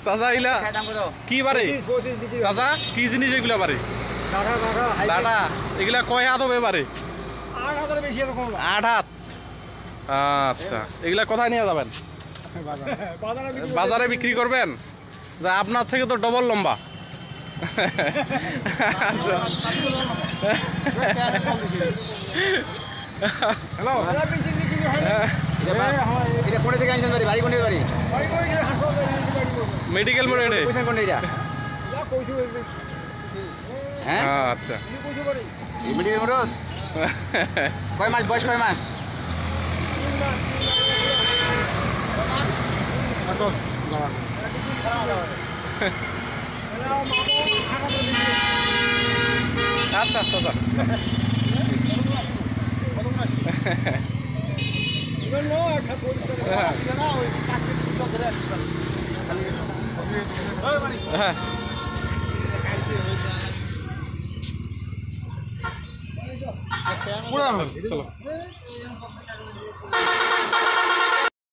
চাচা এগুলা কি বারে চাচা কি জিনিস এগুলা বারে দাদা এগুলা কয় হাত হবে বারে 8 হাত আচ্ছা এগুলা কোথায় নিয়ে যাবেন বাজারে বিক্রি করবেন আপনার থেকে তো ডবল লম্বা মেডিকেল মোড়ে আচ্ছা কয় মাস বয়স কয় মাস আচ্ছা আচ্ছা আচ্ছা হ্যাঁ চলো